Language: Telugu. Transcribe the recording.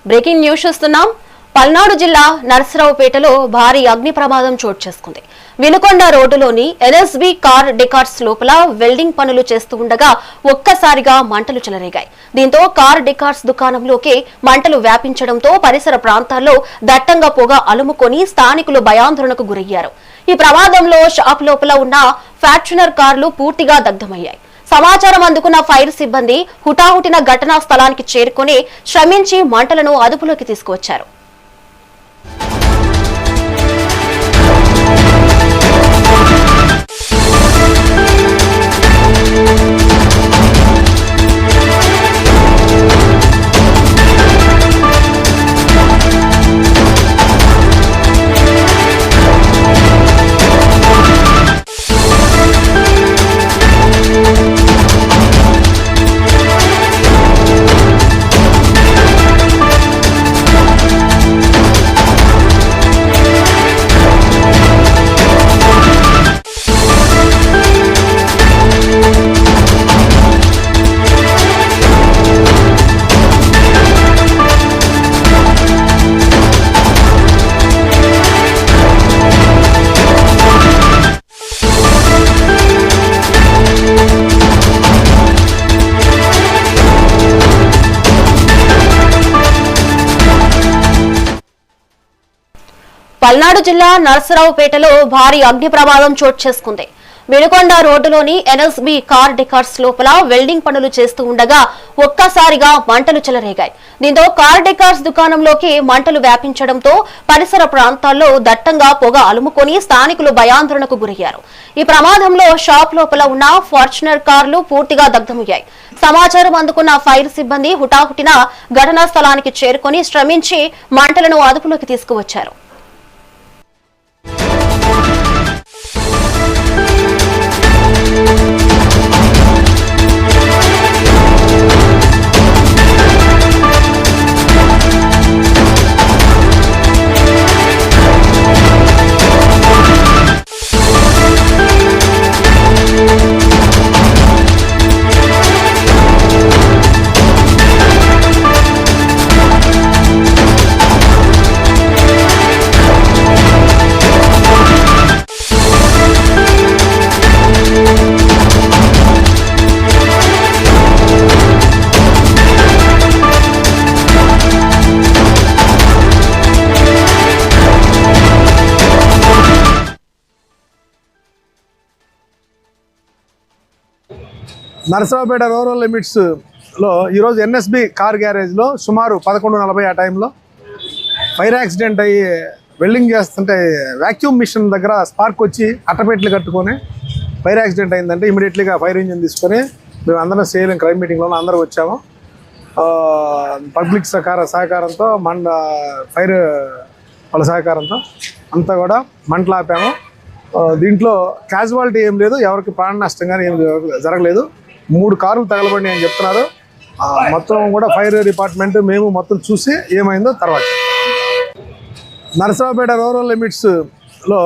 బ్రేకింగ్ న్యూస్ చూస్తున్నాం. పల్నాడు జిల్లా నర్సరావుపేటలో భారీ అగ్ని ప్రమాదం చోటు చేసుకుంది. వినుకొండ రోడ్డులోని ఎన్ఎస్బి కార్ డెకార్స్ లోపల వెల్డింగ్ పనులు చేస్తూ ఉండగా ఒక్కసారిగా మంటలు చెలరేగాయి. దీంతో కార్ డెకార్స్ దుకాణంలోకి మంటలు వ్యాపించడంతో పరిసర ప్రాంతాల్లో దట్టంగా పొగ అలుముకొని స్థానికులు భయాందోళనకు గురయ్యారు. ఈ ప్రమాదంలో షాప్ లోపల ఉన్న ఫార్చునర్ కార్లు పూర్తిగా దగ్ధమయ్యాయి. సమాచారం అందుకున్న ఫైర్ సిబ్బంది హుటాహుటిన ఘటనా స్థలానికి చేరుకుని శ్రమించి మంటలను అదుపులోకి తీసుకువచ్చారు. పల్నాడు జిల్లా నర్సరావుపేటలో భారీ అగ్ని ప్రమాదం చోటు చేసుకుంది. వినుకొండ రోడ్డులోని ఎన్ఎస్బి కార్ డెకార్స్ లోపల వెల్డింగ్ పనులు చేస్తూ ఉండగా ఒక్కసారిగా మంటలు చెలరేగాయి. దీంతో కార్ డెకార్స్ దుకాణంలోకి మంటలు వ్యాపించడంతో పరిసర ప్రాంతాల్లో దట్టంగా పొగ అలుముకొని స్థానికులు భయాందోళనకు గురయ్యారు. ఈ ప్రమాదంలో షాప్ లోపల ఉన్న ఫార్చునర్ కార్లు పూర్తిగా దగ్ధమయ్యాయి. సమాచారం అందుకున్న ఫైర్ సిబ్బంది హుటాహుటిన ఘటనా స్థలానికి చేరుకుని శ్రమించి మంటలను అదుపులోకి తీసుకువచ్చారు. నర్సరావుపేట రూరల్ లిమిట్స్లో ఈరోజు ఎన్ఎస్బి కార్ గ్యారేజ్లో సుమారు 11:40 ఆ టైంలో ఫైర్ యాక్సిడెంట్ అయ్యి వెల్డింగ్ చేస్తుంటే వ్యాక్యూమ్ మిషన్ దగ్గర స్పార్క్ వచ్చి అట్టపెట్లు కట్టుకొని ఫైర్ యాక్సిడెంట్ అయిందంటే ఇమీడియట్లీగా ఫైర్ ఇంజిన్ తీసుకొని మేము అందరం సేలింగ్ క్రైమ్ మీటింగ్లో అందరూ వచ్చాము. పబ్లిక్ సహకారంతో ఫైర్ వాళ్ళ సహకారంతో అంతా కూడా మంటలు ఆపాము. దీంట్లో క్యాజువాలిటీ ఏం లేదు, ఎవరికి ప్రాణ నష్టం కానీ ఏం జరగలేదు. 3 కార్లు తగలబడి అని చెప్తున్నారు. మొత్తం కూడా ఫైర్ డిపార్ట్మెంట్ మేము మొత్తం చూసి ఏమైందో తర్వాత. నర్సరావుపేట రూరల్ లిమిట్స్లో